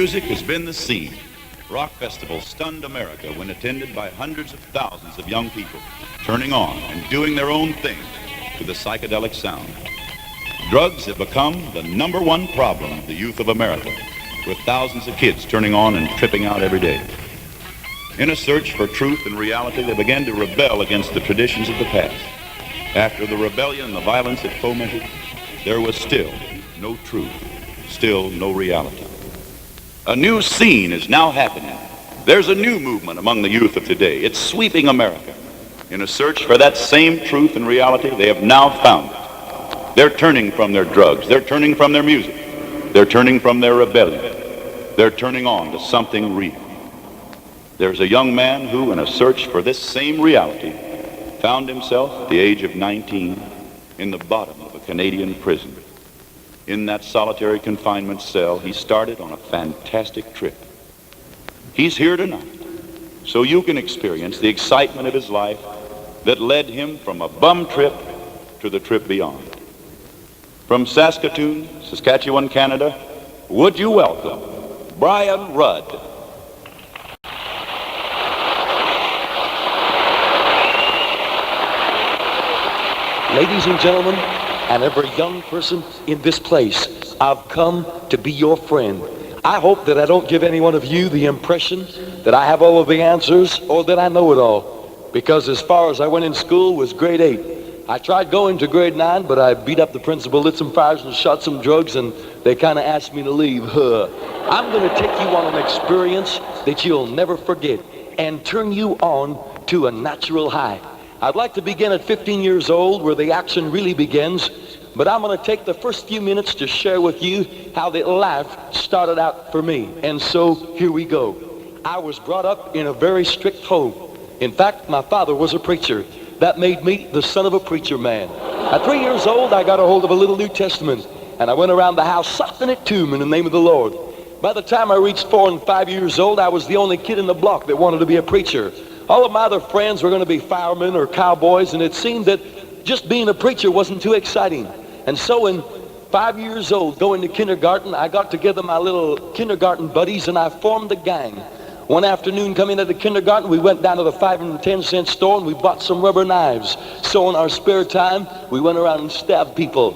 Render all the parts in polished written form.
Music has been the scene. Rock festivals stunned America when attended by hundreds of thousands of young people, turning on and doing their own thing to the psychedelic sound. Drugs have become the number one problem of the youth of America, with thousands of kids turning on and tripping out every day. In a search for truth and reality, they began to rebel against the traditions of the past. After the rebellion and the violence it fomented, there was still no truth, still no reality. A new scene is now happening. There's a new movement among the youth of today. It's sweeping America. In a search for that same truth and reality, they have now found it. They're turning from their drugs. They're turning from their music. They're turning from their rebellion. They're turning on to something real. There's a young man who, in a search for this same reality, found himself at the age of 19 in the bottom of a Canadian prison. In that solitary confinement cell, he started on a fantastic trip. He's here tonight, so you can experience the excitement of his life that led him from a bum trip to the trip beyond. From Saskatoon, Saskatchewan, Canada, would you welcome Brian Rudd. Ladies and gentlemen, and every young person in this place, I've come to be your friend. I hope that I don't give any one of you the impression that I have all of the answers or that I know it all. Because as far as I went in school was grade 8. I tried going to grade 9, but I beat up the principal, lit some fires and shot some drugs, and they kind of asked me to leave. I'm going to take you on an experience that you'll never forget and turn you on to a natural high. I'd like to begin at 15 years old, where the action really begins, but I'm going to take the first few minutes to share with you how the life started out for me. And so here we go. I was brought up in a very strict home. In fact, my father was a preacher. That made me the son of a preacher man. At 3 years old, I got a hold of a little New Testament, and I went around the house sucking it to him in the name of the Lord. By the time I reached 4 and 5 years old, I was the only kid in the block that wanted to be a preacher. All of my other friends were going to be firemen or cowboys, and it seemed that just being a preacher wasn't too exciting. And so in 5 years old, going to kindergarten, I got together my little kindergarten buddies, and I formed a gang. One afternoon coming out of kindergarten, we went down to the 5 and 10 cent store, and we bought some rubber knives. So in our spare time, we went around and stabbed people.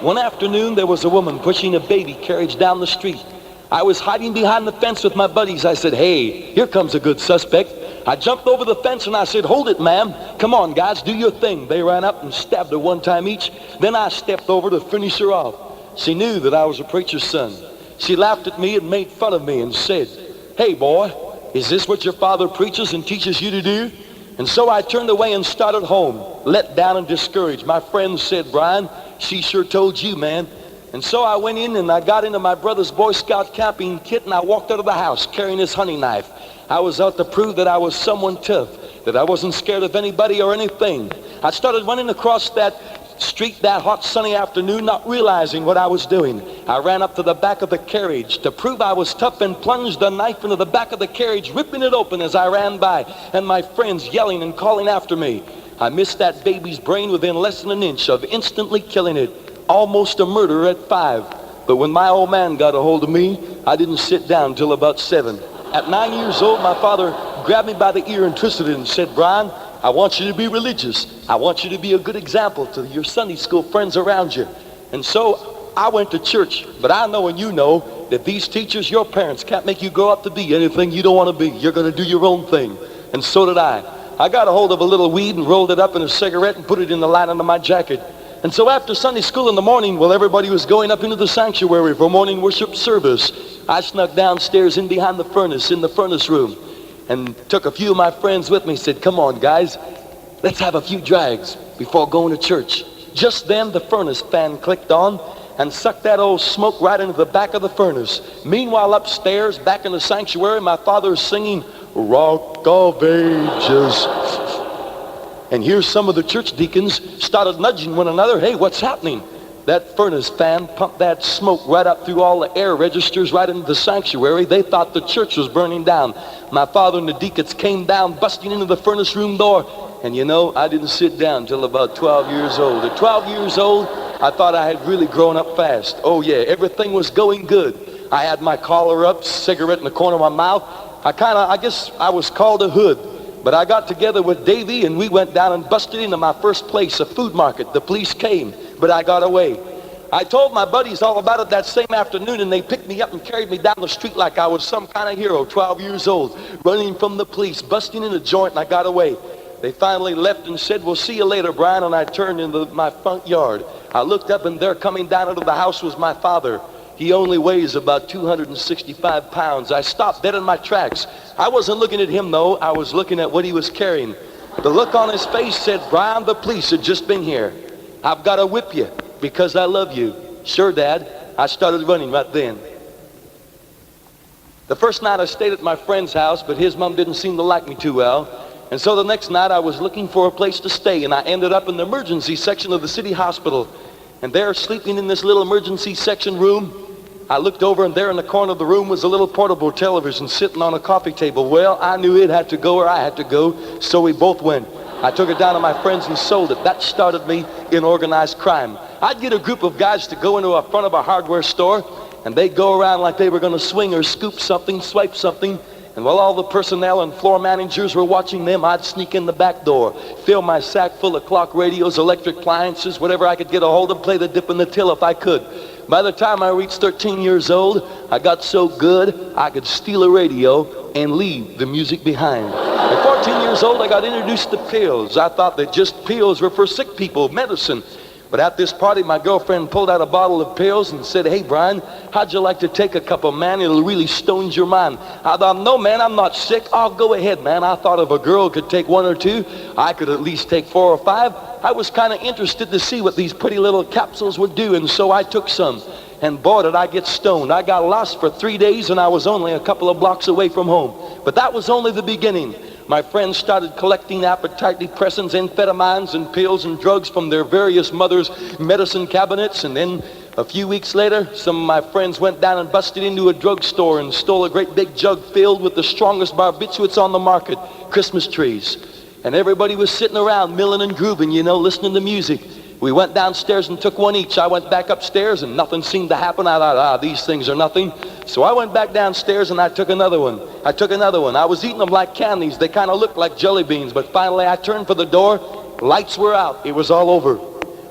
One afternoon, there was a woman pushing a baby carriage down the street. I was hiding behind the fence with my buddies. I said, "Hey, here comes a good suspect." I jumped over the fence and I said, "Hold it, ma'am. Come on, guys, do your thing." They ran up and stabbed her one time each. Then I stepped over to finish her off. She knew that I was a preacher's son. She laughed at me and made fun of me and said, "Hey, boy, is this what your father preaches and teaches you to do?" And so I turned away and started home, let down and discouraged. My friends said, "Brian, she sure told you, man." And so I went in and I got into my brother's Boy Scout camping kit, and I walked out of the house carrying his hunting knife. I was out to prove that I was someone tough, that I wasn't scared of anybody or anything. I started running across that street that hot sunny afternoon, not realizing what I was doing. I ran up to the back of the carriage to prove I was tough and plunged a knife into the back of the carriage, ripping it open as I ran by, and my friends yelling and calling after me. I missed that baby's brain within less than an inch of instantly killing it. Almost a murder at 5. But when my old man got a hold of me, I didn't sit down till about 7. At 9 years old, my father grabbed me by the ear and twisted it and said, "Brian, I want you to be religious. I want you to be a good example to your Sunday school friends around you." And so I went to church, but I know and you know that these teachers, your parents, can't make you grow up to be anything you don't want to be. You're going to do your own thing. And so did I. I got a hold of a little weed and rolled it up in a cigarette and put it in the lining of my jacket. And so after Sunday school in the morning, while everybody was going up into the sanctuary for morning worship service, I snuck downstairs in behind the furnace, in the furnace room, and took a few of my friends with me, said, "Come on, guys, let's have a few drags before going to church." Just then, the furnace fan clicked on and sucked that old smoke right into the back of the furnace. Meanwhile, upstairs, back in the sanctuary, my father is singing, "Rock of Ages." And here some of the church deacons started nudging one another. "Hey, what's happening?" That furnace fan pumped that smoke right up through all the air registers right into the sanctuary. They thought the church was burning down. My father and the deacons came down, busting into the furnace room door. And you know, I didn't sit down till about 12 years old. At 12 years old, I thought I had really grown up fast. Oh yeah, everything was going good. I had my collar up, cigarette in the corner of my mouth. I guess I was called a hood. But I got together with Davy and we went down and busted into my first place, a food market. The police came, but I got away. I told my buddies all about it that same afternoon, and they picked me up and carried me down the street like I was some kind of hero, 12 years old, running from the police, busting in a joint, and I got away. They finally left and said, "We'll see you later, Brian," and I turned into my front yard. I looked up, and there coming down out of the house was my father. He only weighs about 265 pounds. I stopped dead in my tracks. I wasn't looking at him, though. I was looking at what he was carrying. The look on his face said, "Brian, the police had just been here. I've got to whip you because I love you." "Sure, Dad." I started running right then. The first night I stayed at my friend's house, but his mom didn't seem to like me too well. And so the next night I was looking for a place to stay, and I ended up in the emergency section of the city hospital. And there, sleeping in this little emergency section room, I looked over, and there in the corner of the room was a little portable television sitting on a coffee table. Well, I knew it had to go or I had to go, so we both went. I took it down to my friends and sold it. That started me in organized crime. I'd get a group of guys to go into a front of a hardware store, and they'd go around like they were going to swing or scoop something, swipe something, and while all the personnel and floor managers were watching them, I'd sneak in the back door, fill my sack full of clock radios, electric appliances, whatever I could get a hold of, play the dip and the till if I could. By the time I reached 13 years old, I got so good I could steal a radio and leave the music behind. At 14 years old, I got introduced to pills. I thought that just pills were for sick people, medicine. But at this party, my girlfriend pulled out a bottle of pills and said, "Hey, Brian, how'd you like to take a couple, man? It'll really stone your mind." I thought, "No, man, I'm not sick. I'll go ahead, man." I thought if a girl could take one or two, I could at least take 4 or 5. I was kind of interested to see what these pretty little capsules would do, and so I took some. And boy, did I get stoned. I got lost for 3 days, and I was only a couple of blocks away from home. But that was only the beginning. My friends started collecting appetite depressants, amphetamines, and pills and drugs from their various mothers' medicine cabinets. And then a few weeks later, some of my friends went down and busted into a drugstore and stole a great big jug filled with the strongest barbiturates on the market, Christmas trees. And everybody was sitting around milling and grooving, you know, listening to music. We went downstairs and took one each. I went back upstairs and nothing seemed to happen. I thought, these things are nothing. So I went back downstairs and I took another one. I was eating them like candies. They kind of looked like jelly beans, but finally I turned for the door. Lights were out. It was all over.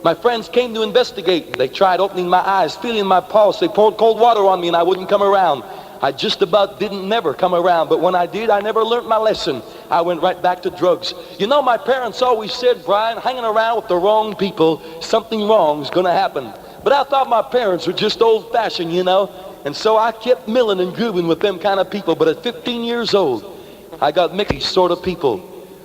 My friends came to investigate. They tried opening my eyes, feeling my pulse. They poured cold water on me and I wouldn't come around. I just about didn't never come around, but when I did, I never learned my lesson. I went right back to drugs. You know, my parents always said, "Brian, hanging around with the wrong people, something wrong's gonna happen." But I thought my parents were just old-fashioned, you know, and so I kept milling and grooving with them kind of people. But at 15 years old, I got mixed sort of people.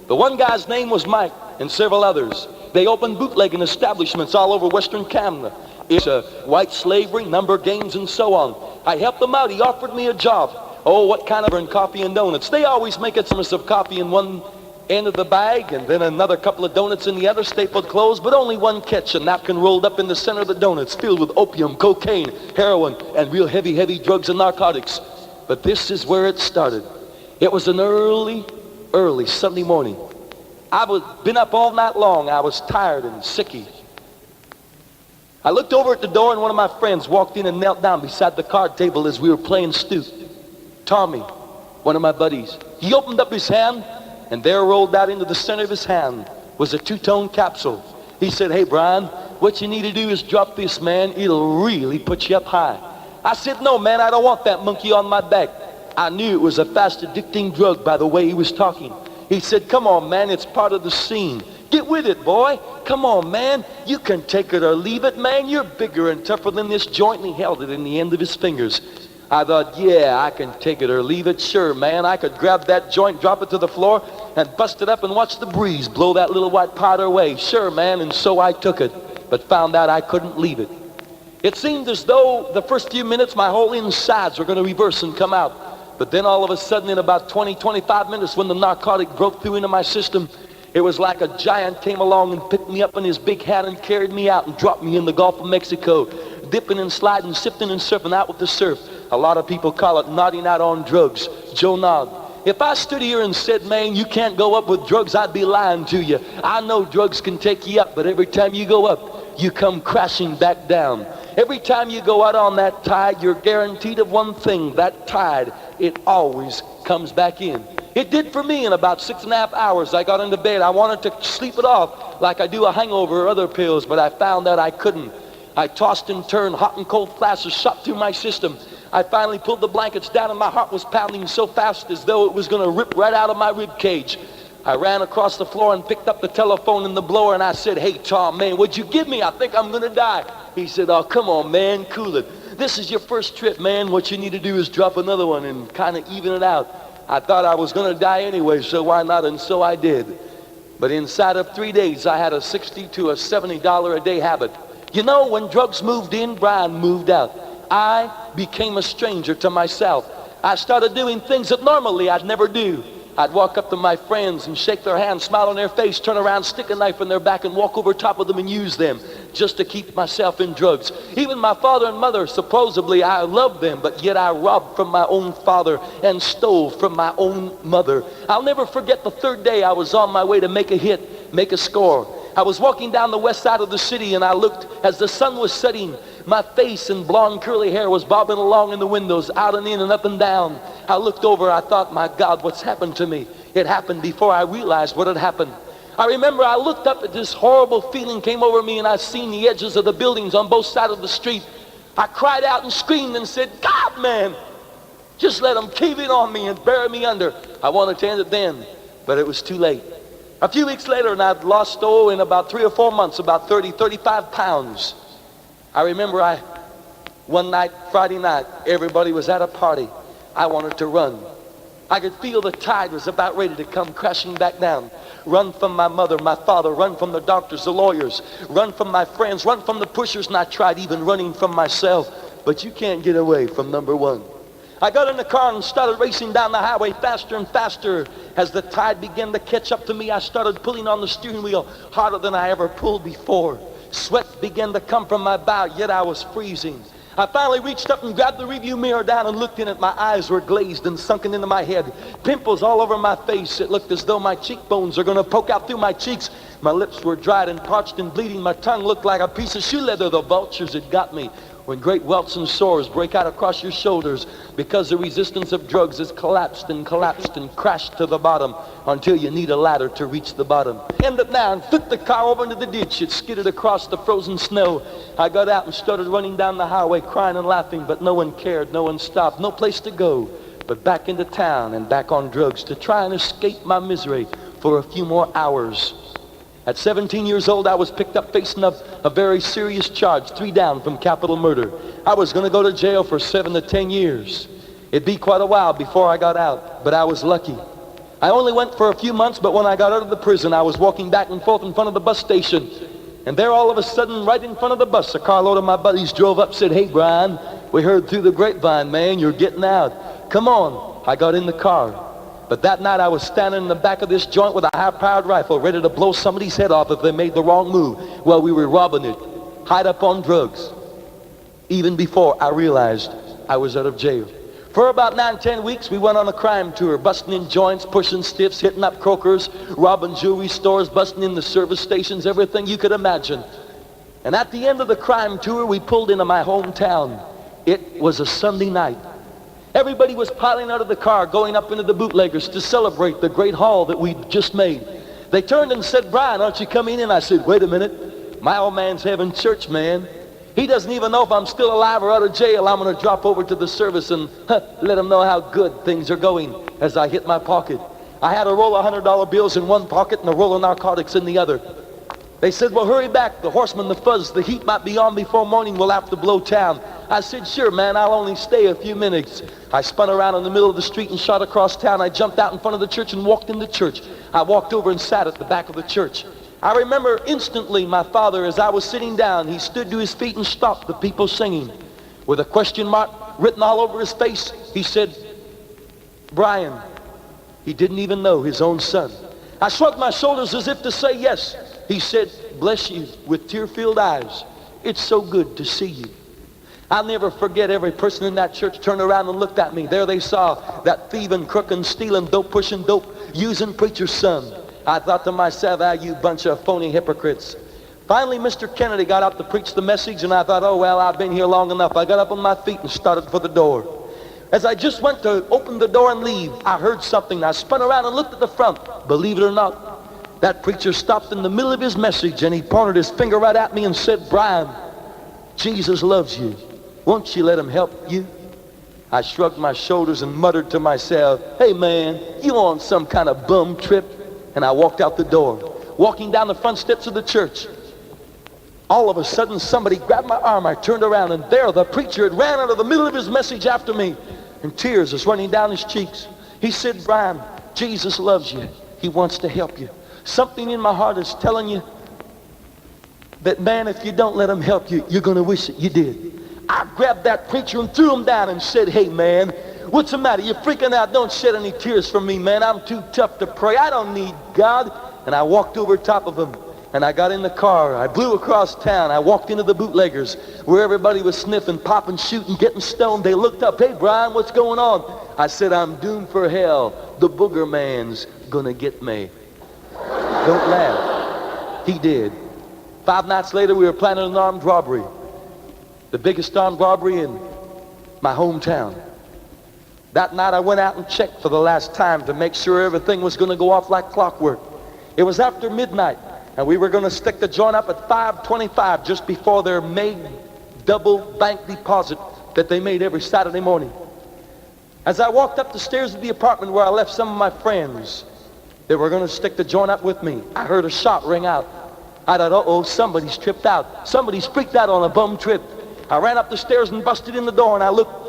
The one guy's name was Mike, and several others. They opened bootlegging establishments all over Western Canada. It's white slavery, number games, and so on. I helped them out. He offered me a job. Oh, what kind of coffee and donuts? They always make a service of coffee in one end of the bag and then another couple of donuts in the other, stapled closed, but only one catch, a napkin rolled up in the center of the donuts filled with opium, cocaine, heroin, and real heavy drugs and narcotics. But this is where it started. It was an early Sunday morning. Been up all night long. I was tired and sicky. I looked over at the door and one of my friends walked in and knelt down beside the card table as we were playing Stoop. Tommy, one of my buddies. He opened up his hand and there rolled out into the center of his hand was a 2-tone capsule. He said, "Hey, Brian, what you need to do is drop this, man. It'll really put you up high." I said, "No, man, I don't want that monkey on my back." I knew it was a fast addicting drug by the way he was talking. He said, "Come on, man, it's part of the scene. Get with it, boy. Come on, man. You can take it or leave it, man. You're bigger and tougher than this joint." And he held it in the end of his fingers. I thought, yeah, I can take it or leave it. Sure, man. I could grab that joint, drop it to the floor, and bust it up and watch the breeze blow that little white powder away. Sure, man. And so I took it, but found out I couldn't leave it. It seemed as though the first few minutes my whole insides were going to reverse and come out. But then all of a sudden, in about 25 minutes, when the narcotic broke through into my system, it was like a giant came along and picked me up in his big hand and carried me out and dropped me in the Gulf of Mexico, dipping and sliding, sifting and surfing out with the surf. A lot of people call it nodding out on drugs. Joe Nod. If I stood here and said, "Man, you can't go up with drugs," I'd be lying to you. I know drugs can take you up, but every time you go up, you come crashing back down. Every time you go out on that tide, you're guaranteed of one thing. That tide, it always comes back in. It did for me in about 6.5 hours. I got into bed. I wanted to sleep it off like I do a hangover or other pills, but I found that I couldn't. I tossed and turned, hot and cold flashes shot through my system. I finally pulled the blankets down and my heart was pounding so fast as though it was going to rip right out of my rib cage. I ran across the floor and picked up the telephone and the blower and I said, "Hey Tom, man, what'd you give me? I think I'm going to die." He said, "Oh, come on, man, cool it. This is your first trip, man. What you need to do is drop another one and kind of even it out." I thought I was going to die anyway, so why not? And so I did. But inside of 3 days, I had a $60 to a $70 a day habit. You know, when drugs moved in, Brian moved out. I became a stranger to myself. I started doing things that normally I'd never do. I'd walk up to my friends and shake their hands, smile on their face, turn around, stick a knife in their back and walk over top of them and use them just to keep myself in drugs. Even my father and mother, supposedly I loved them, but yet I robbed from my own father and stole from my own mother. I'll never forget the third day I was on my way to make a hit, make a score. I was walking down the west side of the city and I looked as the sun was setting. My face and blonde curly hair was bobbing along in the windows, out and in and up and down. I looked over, I thought, my God, what's happened to me? It happened before I realized what had happened. I remember I looked up at this horrible feeling came over me and I seen the edges of the buildings on both sides of the street. I cried out and screamed and said, "God, man, just let them cave in on me and bury me under." I wanted to end it then, but it was too late. A few weeks later, and I'd lost, in about 3 or 4 months, about 30, 35 pounds. I remember one night, Friday night, everybody was at a party. I wanted to run. I could feel the tide was about ready to come crashing back down. Run from my mother, my father, run from the doctors, the lawyers, run from my friends, run from the pushers, and I tried even running from myself. But you can't get away from number one. I got in the car and started racing down the highway faster and faster. As the tide began to catch up to me, I started pulling on the steering wheel harder than I ever pulled before. Sweat began to come from my brow, yet I was freezing. I finally reached up and grabbed the rearview mirror down and looked in it. My eyes were glazed and sunken into my head. Pimples all over my face. It looked as though my cheekbones are going to poke out through my cheeks. My lips were dried and parched and bleeding. My tongue looked like a piece of shoe leather. The vultures had got me. When great welts and sores break out across your shoulders because the resistance of drugs has collapsed and crashed to the bottom until you need a ladder to reach the bottom. Ended now and flipped the car over into the ditch. It skidded across the frozen snow. I got out and started running down the highway crying and laughing, but no one cared, no one stopped, no place to go but back into town and back on drugs to try and escape my misery for a few more hours. At 17 years old, I was picked up facing a very serious charge, 3 down from capital murder. I was going to go to jail for 7 to 10 years. It'd be quite a while before I got out, but I was lucky. I only went for a few months, but when I got out of the prison, I was walking back and forth in front of the bus station. And there all of a sudden, right in front of the bus, a carload of my buddies drove up and said, "Hey, Brian, we heard through the grapevine, man, you're getting out. Come on." I got in the car. But that night I was standing in the back of this joint with a high-powered rifle ready to blow somebody's head off if they made the wrong move while we were robbing it, hide up on drugs, even before I realized I was out of jail. For about 9-10 weeks, we went on a crime tour, busting in joints, pushing stiffs, hitting up crokers, robbing jewelry stores, busting in the service stations, everything you could imagine. And at the end of the crime tour, we pulled into my hometown. It was a Sunday night. Everybody was piling out of the car, going up into the bootleggers to celebrate the great haul that we'd just made. They turned and said, "Brian, aren't you coming in?" I said, "Wait a minute. My old man's having church, man. He doesn't even know if I'm still alive or out of jail. I'm going to drop over to the service and let him know how good things are going." As I hit my pocket, I had a roll of $100 bills in one pocket and a roll of narcotics in the other. They said, "Well, hurry back. The horseman, the fuzz, the heat might be on before morning. We'll have to blow town." I said, "Sure, man, I'll only stay a few minutes." I spun around in the middle of the street and shot across town. I jumped out in front of the church and walked in the church. I walked over and sat at the back of the church. I remember instantly my father, as I was sitting down, he stood to his feet and stopped the people singing. With a question mark written all over his face, he said, "Brian." He didn't even know his own son. I shrugged my shoulders as if to say yes. He said, "Bless you," with tear-filled eyes. "It's so good to see you." I'll never forget every person in that church turned around and looked at me. There they saw that thieving, crooking, stealing, dope-pushing, dope-using preacher's son. I thought to myself, "Ah, you bunch of phony hypocrites." Finally, Mr. Kennedy got out to preach the message, and I thought, oh, well, I've been here long enough. I got up on my feet and started for the door. As I just went to open the door and leave, I heard something. I spun around and looked at the front. Believe it or not, that preacher stopped in the middle of his message, and he pointed his finger right at me and said, Brian, Jesus loves you. Won't you let him help you? I shrugged my shoulders and muttered to myself, hey man, you on some kind of bum trip? And I walked out the door. Walking down the front steps of the church, all of a sudden somebody grabbed my arm. I turned around, and there the preacher had ran out of the middle of his message after me, and tears was running down his cheeks. He said, Brian, Jesus loves you. He wants to help you. Something in my heart is telling you that, man, if you don't let him help you, you're going to wish that you did. I grabbed that preacher and threw him down and said, hey, man, what's the matter? You're freaking out. Don't shed any tears for me, man. I'm too tough to pray. I don't need God. And I walked over top of him, and I got in the car. I blew across town. I walked into the bootleggers where everybody was sniffing, popping, shooting, getting stoned. They looked up, hey, Brian, what's going on? I said, I'm doomed for hell. The booger man's going to get me. Don't laugh. He did. 5 nights later, we were planning an armed robbery. The biggest armed robbery in my hometown. That night I went out and checked for the last time to make sure everything was going to go off like clockwork. It was after midnight, and we were going to stick the joint up at 5:25 just before their May double bank deposit that they made every Saturday morning. As I walked up the stairs of the apartment where I left some of my friends that were going to stick the joint up with me, I heard a shot ring out. I thought, uh-oh, somebody's tripped out. Somebody's freaked out on a bum trip. I ran up the stairs and busted in the door, and I looked,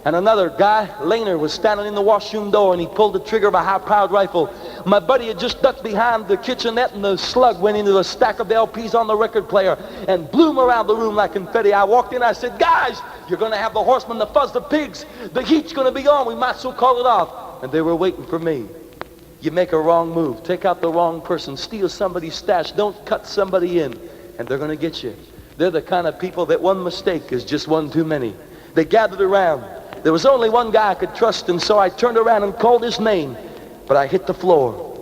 and another guy, Laner, was standing in the washroom door, and he pulled the trigger of a high-powered rifle. My buddy had just ducked behind the kitchenette, and the slug went into a stack of LPs on the record player and blew them around the room like confetti. I walked in, I said, guys, you're going to have the horsemen, the fuzz, the pigs. The heat's going to be on. We might as well call it off. And they were waiting for me. You make a wrong move, take out the wrong person, steal somebody's stash, don't cut somebody in, and they're going to get you. They're the kind of people that one mistake is just one too many. They gathered around. There was only one guy I could trust, and so I turned around and called his name, but I hit the floor.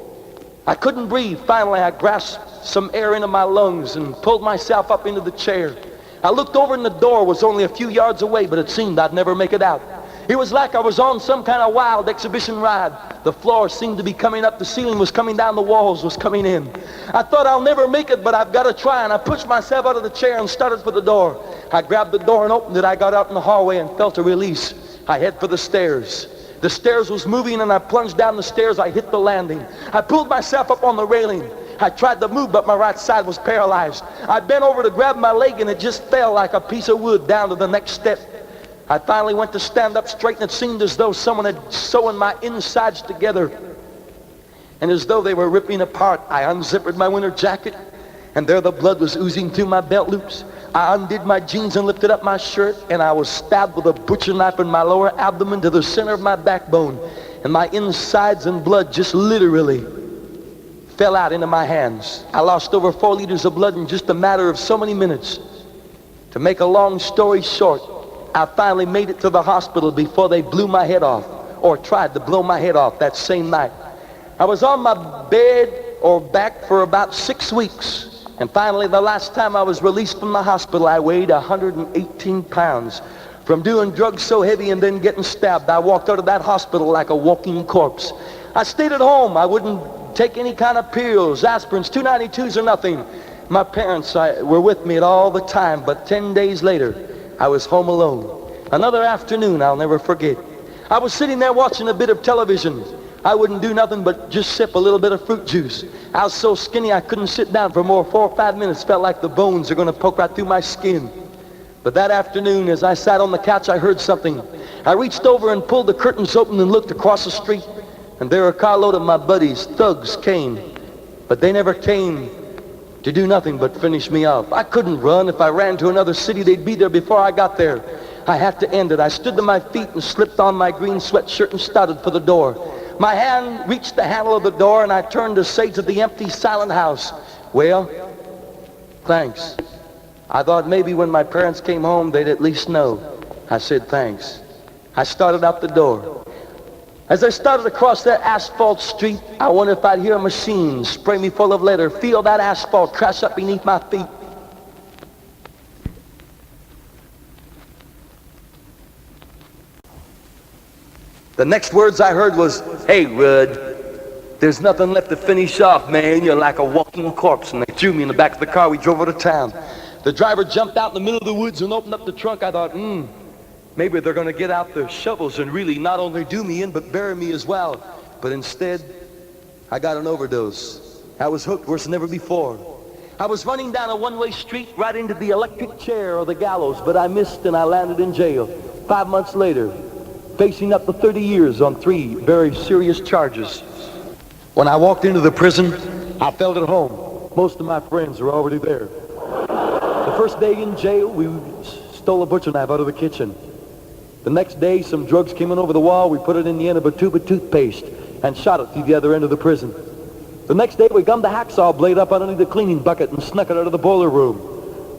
I couldn't breathe. Finally, I grasped some air into my lungs and pulled myself up into the chair. I looked over, and the door was only a few yards away, but it seemed I'd never make it out. It was like I was on some kind of wild exhibition ride. The floor seemed to be coming up, the ceiling was coming down, the walls was coming in. I thought, I'll never make it, but I've got to try, and I pushed myself out of the chair and started for the door. I grabbed the door and opened it. I got out in the hallway and felt a release. I head for the stairs. The stairs was moving, and I plunged down the stairs. I hit the landing. I pulled myself up on the railing. I tried to move, but my right side was paralyzed. I bent over to grab my leg, and it just fell like a piece of wood down to the next step. I finally went to stand up straight, and it seemed as though someone had sewn my insides together. And as though they were ripping apart, I unzippered my winter jacket, and there the blood was oozing through my belt loops. I undid my jeans and lifted up my shirt, and I was stabbed with a butcher knife in my lower abdomen to the center of my backbone. And my insides and blood just literally fell out into my hands. I lost over 4 liters of blood in just a matter of so many minutes. To make a long story short, I finally made it to the hospital before they blew my head off, or tried to blow my head off that same night. I was on my bed or back for about 6 weeks. And finally, the last time I was released from the hospital, I weighed 118 pounds. From doing drugs so heavy and then getting stabbed, I walked out of that hospital like a walking corpse. I stayed at home. I wouldn't take any kind of pills, aspirins, 292s or nothing. My parents were with me at all the time, but 10 days later, I was home alone. Another afternoon I'll never forget. I was sitting there watching a bit of television. I wouldn't do nothing but just sip a little bit of fruit juice. I was so skinny I couldn't sit down for more 4 or 5 minutes. Felt like the bones are going to poke right through my skin. But that afternoon, as I sat on the couch, I heard something. I reached over and pulled the curtains open and looked across the street. And there a carload of my buddies, thugs, came. But they never came to do nothing but finish me off. I couldn't run. If I ran to another city, they'd be there before I got there. I had to end it. I stood to my feet and slipped on my green sweatshirt and started for the door. My hand reached the handle of the door, and I turned to say to the empty, silent house, well, thanks. I thought maybe when my parents came home, they'd at least know. I said thanks. I started out the door. As I started across that asphalt street, I wondered if I'd hear a machine spray me full of lead or feel that asphalt crash up beneath my feet. The next words I heard was, "Hey, Rudd, there's nothing left to finish off, man. You're like a walking corpse." And they threw me in the back of the car. We drove out of town. The driver jumped out in the middle of the woods and opened up the trunk. I thought, maybe they're going to get out their shovels and really not only do me in, but bury me as well. But instead, I got an overdose. I was hooked worse than ever before. I was running down a one-way street right into the electric chair or the gallows, but I missed and I landed in jail. 5 months later, facing up to 30 years on 3 very serious charges. When I walked into the prison, I felt at home. Most of my friends were already there. The first day in jail, we stole a butcher knife out of the kitchen. The next day, some drugs came in over the wall. We put it in the end of a tube of toothpaste and shot it through the other end of the prison. The next day, we gummed the hacksaw blade up underneath the cleaning bucket and snuck it out of the boiler room.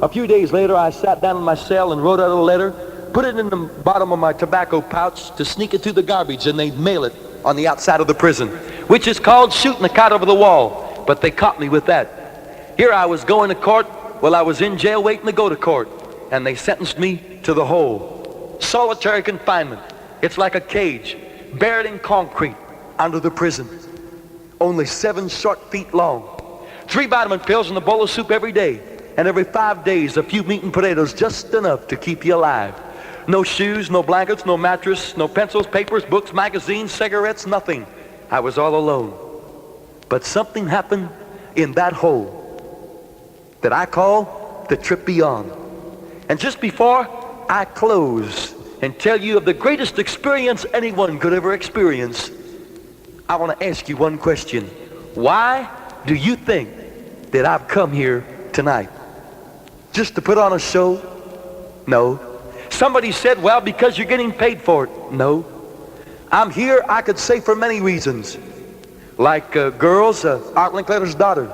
A few days later, I sat down in my cell and wrote out a letter, put it in the bottom of my tobacco pouch to sneak it through the garbage, and they'd mail it on the outside of the prison, which is called shooting a cat over the wall. But they caught me with that. Here I was going to court while I was in jail waiting to go to court, and they sentenced me to the hole. Solitary confinement. It's like a cage, buried in concrete under the prison. Only 7 short feet long. 3 vitamin pills and a bowl of soup every day. And every 5 days, a few meat and potatoes, just enough to keep you alive. No shoes, no blankets, no mattress, no pencils, papers, books, magazines, cigarettes, nothing. I was all alone. But something happened in that hole that I call the trip beyond. And just before I close and tell you of the greatest experience anyone could ever experience, I want to ask you one question. Why do you think that I've come here tonight? Just to put on a show? No. Somebody said, well, because you're getting paid for it. No. I'm here, I could say, for many reasons. Like girls, Art Linkletter's daughter.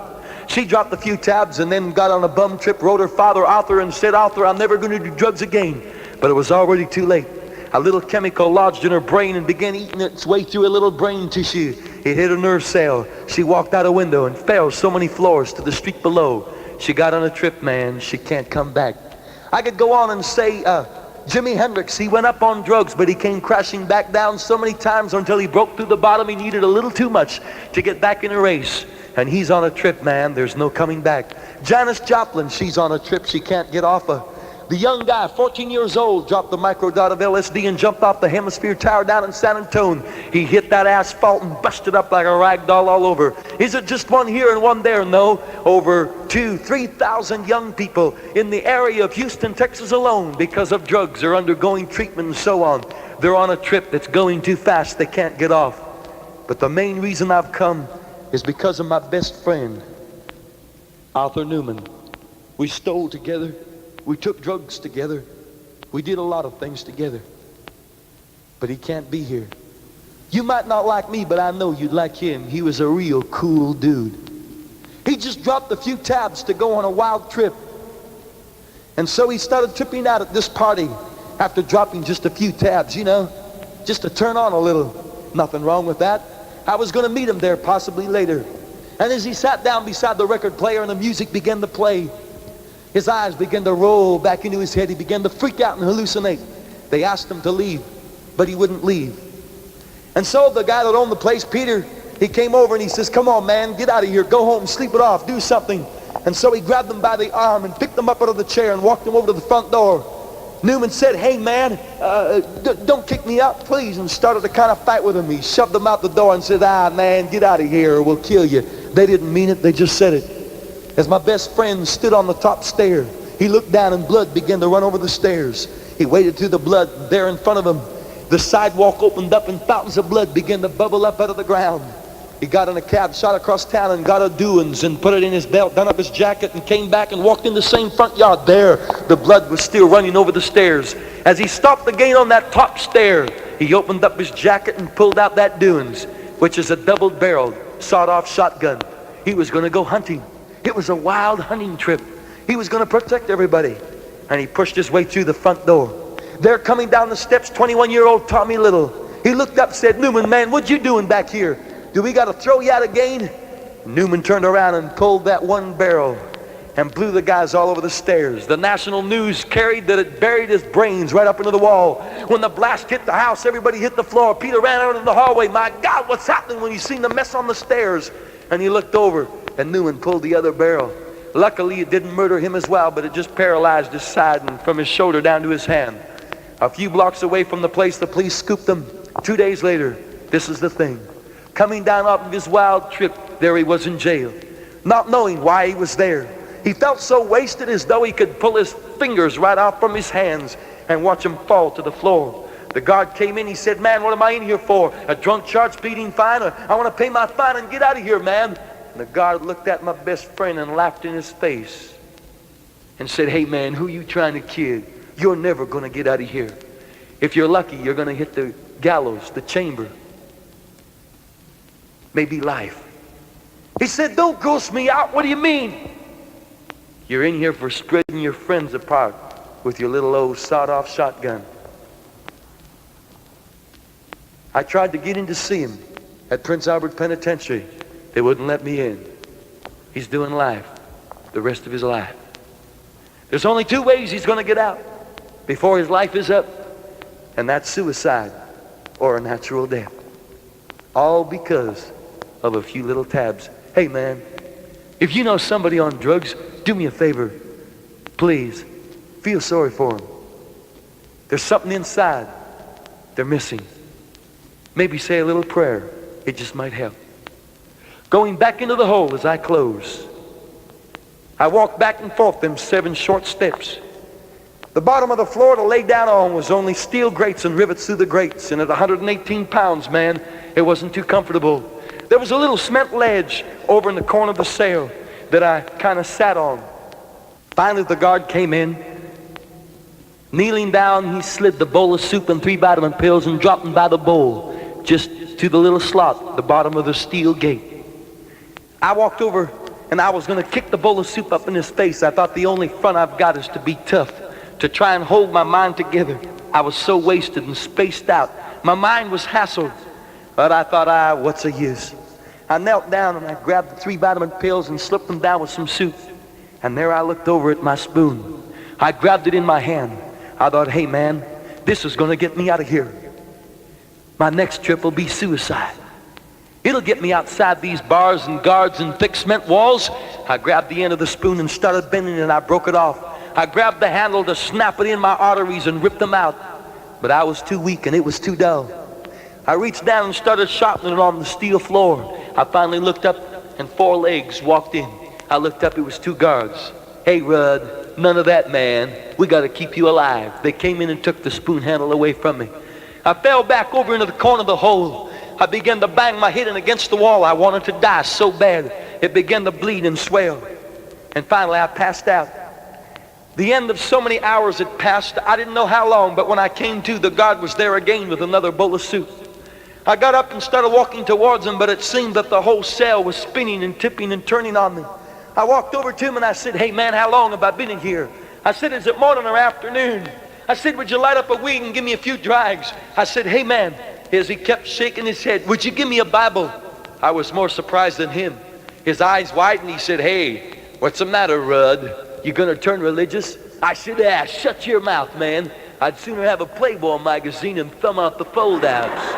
She dropped a few tabs and then got on a bum trip, wrote her father, Arthur, and said, Arthur, I'm never going to do drugs again. But it was already too late. A little chemical lodged in her brain and began eating its way through a little brain tissue. It hit a nerve cell. She walked out a window and fell so many floors to the street below. She got on a trip, man. She can't come back. I could go on and say, Jimi Hendrix, he went up on drugs, but he came crashing back down so many times until he broke through the bottom. He needed a little too much to get back in a race. And he's on a trip, man. There's no coming back. Janis Joplin, she's on a trip she can't get off of. The young guy, 14 years old, dropped the microdot of LSD and jumped off the Hemisphere Tower down in San Antonio. He hit that asphalt and busted up like a rag doll all over. Is it just one here and one there? No. Over 2,000-3,000 young people in the area of Houston, Texas alone, because of drugs, are undergoing treatment and so on. They're on a trip that's going too fast. They can't get off. But the main reason I've come is because of my best friend, Arthur Newman. We stole together. We took drugs together. We did a lot of things together. But he can't be here. You might not like me, but I know you'd like him. He was a real cool dude. He just dropped a few tabs to go on a wild trip. And so he started tripping out at this party after dropping just a few tabs, you know, just to turn on a little. Nothing wrong with that. I was going to meet him there possibly later. And as he sat down beside the record player and the music began to play, his eyes began to roll back into his head. He began to freak out and hallucinate. They asked him to leave, but he wouldn't leave. And so the guy that owned the place, Peter, he came over and he says, come on, man, get out of here. Go home, sleep it off, do something. And so he grabbed him by the arm and picked him up out of the chair and walked him over to the front door. Newman said, hey, man, don't kick me out, please, and started to kind of fight with him. He shoved him out the door and said, man, get out of here or we'll kill you. They didn't mean it, they just said it. As my best friend stood on the top stair, he looked down and blood began to run over the stairs. He waded through the blood. There in front of him, the sidewalk opened up and fountains of blood began to bubble up out of the ground. He got in a cab, shot across town and got a doings and put it in his belt, done up his jacket and came back and walked in the same front yard. There, the blood was still running over the stairs. As he stopped again on that top stair, he opened up his jacket and pulled out that doings, which is a double-barreled, sawed-off shotgun. He was going to go hunting. It was a wild hunting trip. He was going to protect everybody. And he pushed his way through the front door. There coming down the steps, 21-year-old Tommy Little. He looked up and said, Newman, man, what you doing back here? Do we got to throw you out again? Newman turned around and pulled that one barrel. and blew the guys all over the stairs. The national news carried that it buried his brains right up into the wall. When the blast hit the house, everybody hit the floor. Peter ran out into the hallway. My God, what's happening? When he seen the mess on the stairs, and he looked over, and Newman pulled the other barrel. Luckily, it didn't murder him as well, but it just paralyzed his side and from his shoulder down to his hand. A few blocks away from the place, the police scooped him. 2 days later, this is the thing. Coming down off of his wild trip, there he was in jail, not knowing why he was there. He felt so wasted as though he could pull his fingers right off from his hands and watch them fall to the floor. The guard came in, he said, "Man, what am I in here for? A drunk charge, speeding fine? Or I want to pay my fine and get out of here, man." And the guard looked at my best friend and laughed in his face and said, "Hey man, who you trying to kid? You're never going to get out of here. If you're lucky, you're going to hit the gallows, the chamber. Maybe life." He said, "Don't ghost me out. What do you mean?" "You're in here for spreading your friends apart with your little old sawed-off shotgun." I tried to get in to see him at Prince Albert Penitentiary. They wouldn't let me in. He's doing life, the rest of his life. There's only 2 ways he's going to get out before his life is up, and that's suicide or a natural death. All because of a few little tabs. Hey man, if you know somebody on drugs, do me a favor. Please, feel sorry for them. There's something inside they're missing. Maybe say a little prayer. It just might help. Going back into the hole as I close, I walked back and forth them 7 short steps. The bottom of the floor to lay down on was only steel grates and rivets through the grates, and at 118 pounds, man, it wasn't too comfortable. There was a little cement ledge over in the corner of the cell that I kind of sat on. Finally, the guard came in. Kneeling down, he slid the bowl of soup and 3 vitamin pills and dropped them by the bowl just to the little slot, the bottom of the steel gate. I walked over and I was going to kick the bowl of soup up in his face. I thought the only front I've got is to be tough, to try and hold my mind together. I was so wasted and spaced out. My mind was hassled. But I thought, what's the use? I knelt down and I grabbed the 3 vitamin pills and slipped them down with some soup. And there I looked over at my spoon. I grabbed it in my hand. I thought, hey man, this is going to get me out of here. My next trip will be suicide. It'll get me outside these bars and guards and thick cement walls. I grabbed the end of the spoon and started bending it, and I broke it off. I grabbed the handle to snap it in my arteries and rip them out. But I was too weak and it was too dull. I reached down and started sharpening it on the steel floor. I finally looked up and 4 legs walked in. I looked up, it was 2 guards. "Hey Rudd, none of that, man. We got to keep you alive." They came in and took the spoon handle away from me. I fell back over into the corner of the hole. I began to bang my head against the wall. I wanted to die so bad. It began to bleed and swell. And finally I passed out. The end of so many hours had passed. I didn't know how long, but when I came to, the guard was there again with another bowl of soup. I got up and started walking towards him, but it seemed that the whole cell was spinning and tipping and turning on me. I walked over to him and I said, "Hey man, how long have I been in here?" I said, "Is it morning or afternoon?" I said, "Would you light up a weed and give me a few drags?" I said, "Hey man," as he kept shaking his head, "would you give me a Bible?" I was more surprised than him. His eyes widened. He said, "Hey, what's the matter, Rudd? You gonna turn religious?" I said, "Shut your mouth, man. I'd sooner have a Playboy magazine and thumb out the fold-outs."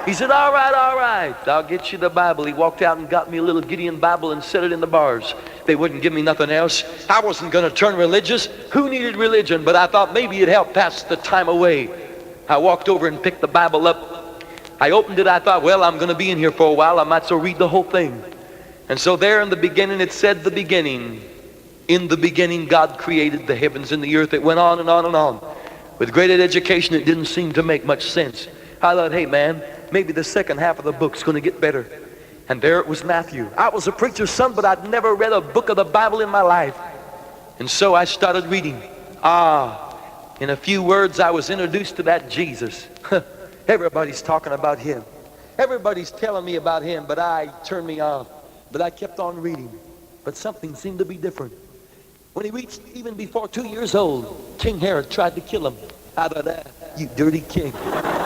He said, all right, I'll get you the Bible." He walked out and got me a little Gideon Bible and set it in the bars. They wouldn't give me nothing else. I wasn't going to turn religious. Who needed religion? But I thought maybe it'd help pass the time away. I walked over and picked the Bible up. I opened it. I thought, well, I'm going to be in here for a while. I might as well read the whole thing. And so there in the beginning, it said the beginning. In the beginning, God created the heavens and the earth. It went on and on and on. With great education, it didn't seem to make much sense. I thought, hey man, maybe the second half of the book's going to get better. And there it was, Matthew. I was a preacher's son, but I'd never read a book of the Bible in my life. And so I started reading. In a few words, I was introduced to that Jesus. Everybody's talking about him. Everybody's telling me about him, but I turned me off. But I kept on reading. But something seemed to be different. When he reached even before 2 years old, King Herod tried to kill him. How about that? You dirty king.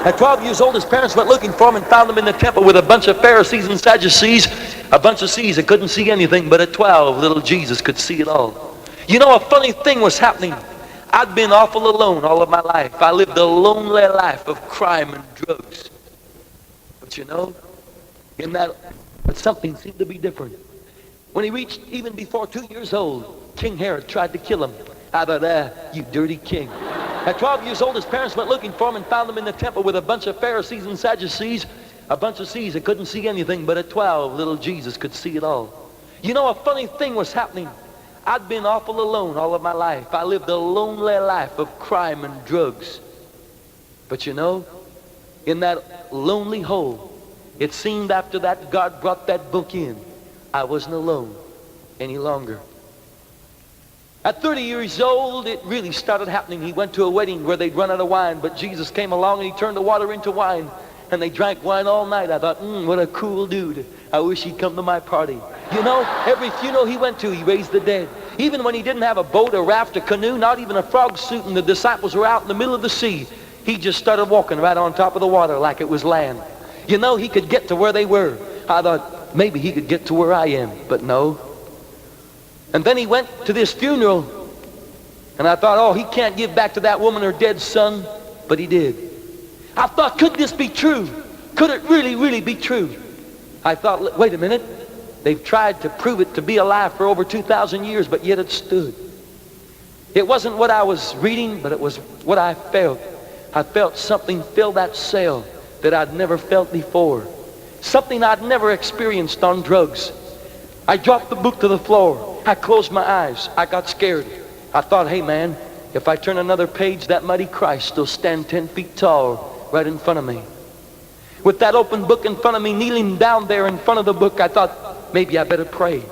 At 12 years old, his parents went looking for him and found him in the temple with a bunch of Pharisees and Sadducees. a bunch of C's that couldn't see anything, but at 12, little Jesus could see it all. You know, a funny thing was happening. I'd been awful alone all of my life. I lived a lonely life of crime and drugs. But you know, but something seemed to be different. When he reached even before 2 years old, King Herod tried to kill him. I thought, you dirty king. At 12 years old, his parents went looking for him and found him in the temple with a bunch of Pharisees and Sadducees, a bunch of C's that couldn't see anything, but at 12, little Jesus could see it all. You know, a funny thing was happening. I'd been awful alone all of my life. I lived a lonely life of crime and drugs. But you know, in that lonely hole, it seemed after that God brought that book in, I wasn't alone any longer. At 30 years old, it really started happening. He went to a wedding where they'd run out of wine, but Jesus came along and he turned the water into wine, and they drank wine all night. I thought, what a cool dude. I wish he'd come to my party. You know, every funeral he went to, he raised the dead. Even when he didn't have a boat, a raft, a canoe, not even a frog suit, and the disciples were out in the middle of the sea, he just started walking right on top of the water like it was land. You know, he could get to where they were. I thought, maybe he could get to where I am, but no. And then he went to this funeral, and I thought, he can't give back to that woman her dead son, but he did. I thought, could this be true? Could it really, really be true? I thought, wait a minute. They've tried to prove it to be alive for over 2,000 years, but yet it stood. It wasn't what I was reading, but it was what I felt. I felt something fill that cell that I'd never felt before. Something I'd never experienced on drugs. I dropped the book to the floor. I closed my eyes. I got scared. I thought, hey man, if I turn another page, that mighty Christ will stand 10 feet tall right in front of me. With that open book in front of me, kneeling down there in front of the book, I thought, maybe I better pray.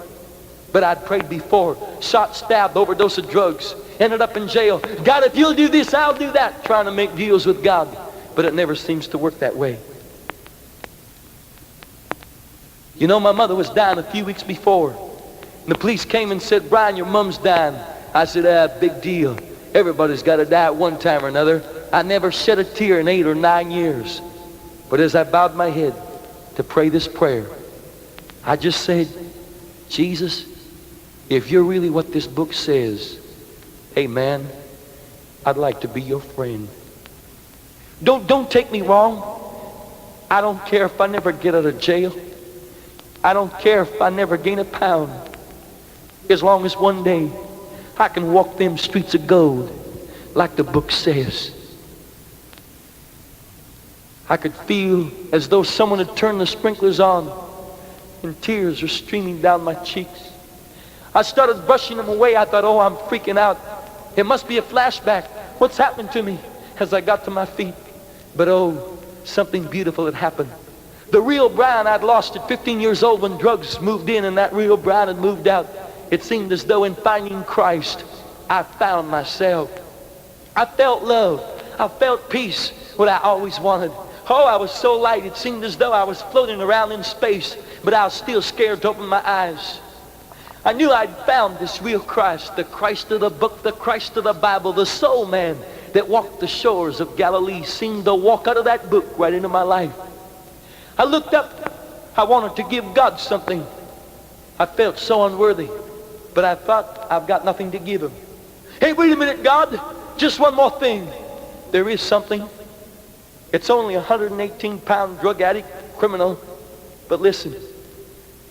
But I'd prayed before. Shot, stabbed, overdose of drugs. Ended up in jail. God, if you'll do this, I'll do that. Trying to make deals with God. But it never seems to work that way. You know, my mother was dying a few weeks before. And the police came and said, Brian, your mom's dying. I said, big deal. Everybody's got to die at one time or another. I never shed a tear in 8 or 9 years. But as I bowed my head to pray this prayer, I just said, Jesus, if you're really what this book says, hey man, I'd like to be your friend. Don't take me wrong. I don't care if I never get out of jail. I don't care if I never gain a pound. As long as one day I can walk them streets of gold like the book says. I could feel as though someone had turned the sprinklers on and tears are streaming down my cheeks. I started brushing them away. I thought, I'm freaking out. It must be a flashback. What's happened to me? As I got to my feet. But something beautiful had happened. The real Brian I'd lost at 15 years old when drugs moved in and that real Brian had moved out. It seemed as though in finding Christ, I found myself. I felt love. I felt peace, what I always wanted. I was so light, it seemed as though I was floating around in space, but I was still scared to open my eyes. I knew I'd found this real Christ, the Christ of the book, the Christ of the Bible, the soul man that walked the shores of Galilee, seemed to walk out of that book right into my life. I looked up. I wanted to give God something. I felt so unworthy, but I thought, I've got nothing to give him. Hey, wait a minute, God. Just one more thing. There is something. It's only a 118-pound drug addict, criminal. But listen,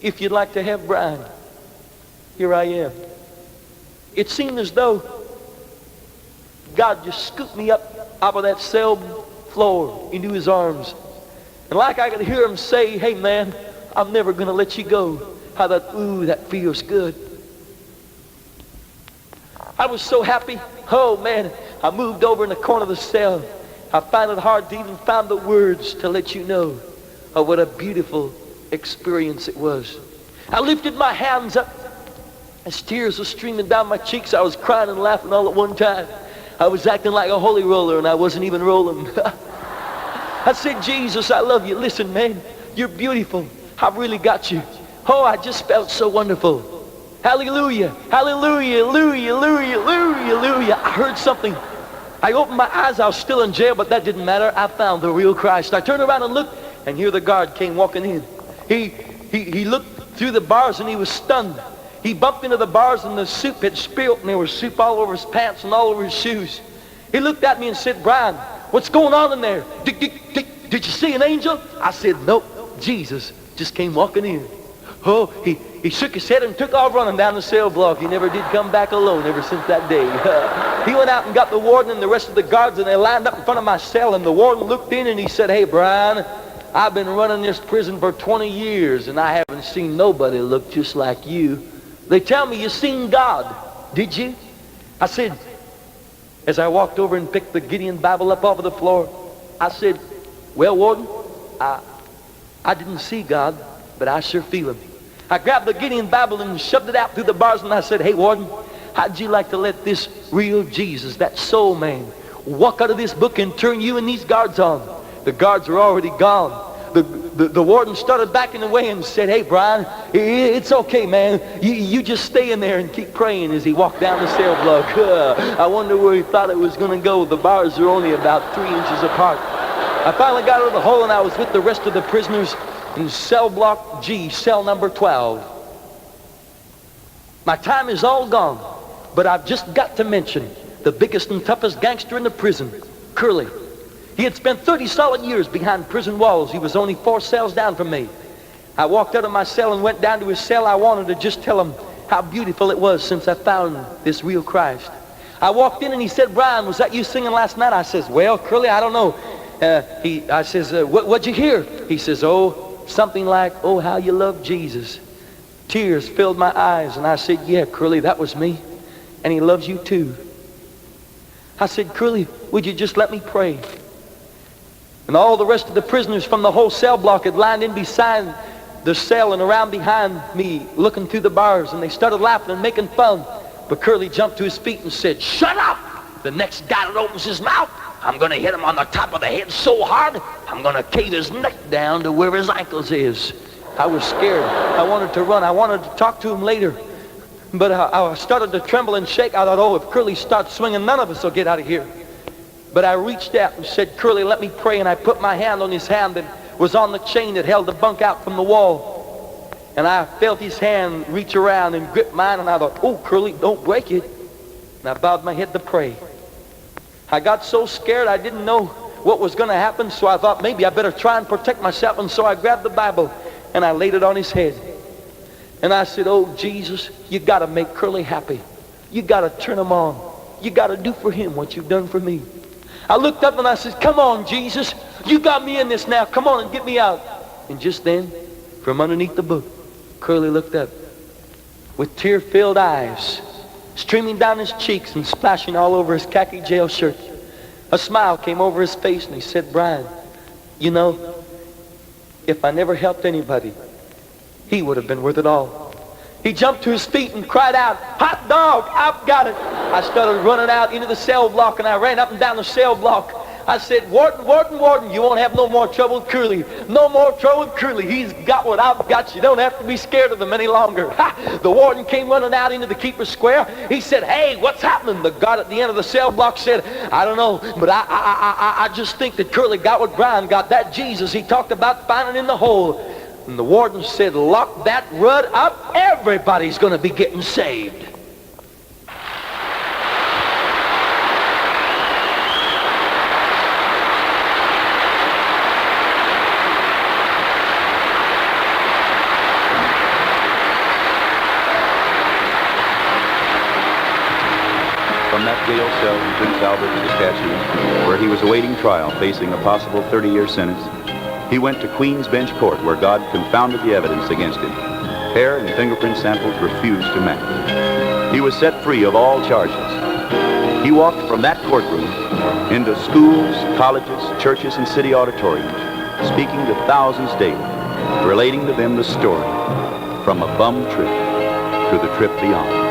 if you'd like to have Brian, here I am. It seemed as though God just scooped me up out of that cell floor into his arms. And like I could hear him say, hey man, I'm never going to let you go. I thought, that feels good. I was so happy. Man, I moved over in the corner of the cell. I find it hard to even find the words to let you know of what a beautiful experience it was. I lifted my hands up as tears were streaming down my cheeks. I was crying and laughing all at one time. I was acting like a holy roller and I wasn't even rolling. I said, Jesus, I love you. Listen, man, you're beautiful. I've really got you. I just felt so wonderful. Hallelujah, hallelujah, hallelujah, hallelujah, hallelujah, hallelujah. I heard something. I opened my eyes. I was still in jail, but that didn't matter. I found the real Christ. I turned around and looked, and here the guard came walking in. He he looked through the bars and he was stunned. He bumped into the bars and the soup had spilled, and there was soup all over his pants and all over his shoes. He looked at me and said, "Brian, what's going on in there? Did you see an angel?" I said, "Nope, Jesus just came walking in." Oh, he shook his head and took off running down the cell block. He never did come back alone ever since that day. He went out and got the warden and the rest of the guards, and they lined up in front of my cell, and the warden looked in and he said, "Hey, Brian, I've been running this prison for 20 years, and I haven't seen nobody look just like you. They tell me you seen God. Did you?" I said, as I walked over and picked the Gideon Bible up off of the floor, I said, "Well, warden, I didn't see God, but I sure feel him." I grabbed the Gideon Bible and shoved it out through the bars, and I said, "Hey, warden, how'd you like to let this real Jesus, that soul man, walk out of this book and turn you and these guards on?" The guards are already gone. The warden started backing away and said, "Hey, Brian, it's okay, man. You just stay in there and keep praying," as he walked down the cell block. I wonder where he thought it was going to go. The bars are only about 3 inches apart. I finally got out of the hole, and I was with the rest of the prisoners in cell block G, cell number 12. My time is all gone, but I've just got to mention the biggest and toughest gangster in the prison, Curly. He had spent 30 solid years behind prison walls. He was only 4 cells down from me. I walked out of my cell and went down to his cell. I wanted to just tell him how beautiful it was since I found this real Christ. I walked in and he said, "Brian, was that you singing last night?" I says, "Well, Curly, I don't know." I says, what'd you hear?" He says, "Oh, something like, 'Oh, how you love Jesus.'" Tears filled my eyes, and I said, "Yeah, Curly, that was me. And he loves you too." I said, "Curly, would you just let me pray?" And all the rest of the prisoners from the whole cell block had lined in beside the cell and around behind me, looking through the bars, and they started laughing and making fun. But Curly jumped to his feet and said, "Shut up! The next guy that opens his mouth, I'm going to hit him on the top of the head so hard, I'm going to cave his neck down to where his ankles is." I was scared. I wanted to run. I wanted to talk to him later. But I started to tremble and shake. I thought, oh, if Curly starts swinging, none of us will get out of here. But I reached out and said, "Curly, let me pray." And I put my hand on his hand that was on the chain that held the bunk out from the wall. And I felt his hand reach around and grip mine, and I thought, "Oh, Curly, don't break it." And I bowed my head to pray. I got so scared I didn't know what was going to happen, so I thought maybe I better try and protect myself. And so I grabbed the Bible and I laid it on his head. And I said, "Oh, Jesus, you got to make Curly happy. You got to turn him on. You got to do for him what you've done for me." I looked up and I said, "Come on, Jesus. You got me in this now. Come on and get me out." And just then, from underneath the book, Curly looked up with tear-filled eyes streaming down his cheeks and splashing all over his khaki jail shirt. A smile came over his face and he said, "Brian, you know, if I never helped anybody, he would have been worth it all." He jumped to his feet and cried out, "Hot dog, I've got it." I started running out into the cell block, and I ran up and down the cell block. I said, "Warden, warden, warden, you won't have no more trouble with Curly. No more trouble with Curly. He's got what I've got. You don't have to be scared of him any longer." The warden came running out into the keeper's square. He said, "Hey, what's happening?" The guard at the end of the cell block said, "I don't know, but I just think that Curly got what Brian got, that Jesus he talked about finding in the hole." And the warden said, "Lock that rud up. Everybody's going to be getting saved." From that jail cell in Prince Albert, Saskatchewan, where he was awaiting trial, facing a possible 30-year sentence, he went to Queen's Bench Court, where God confounded the evidence against him. Hair and fingerprint samples refused to match. He was set free of all charges. He walked from that courtroom into schools, colleges, churches, and city auditoriums, speaking to thousands daily, relating to them the story from a bum trip to the trip beyond.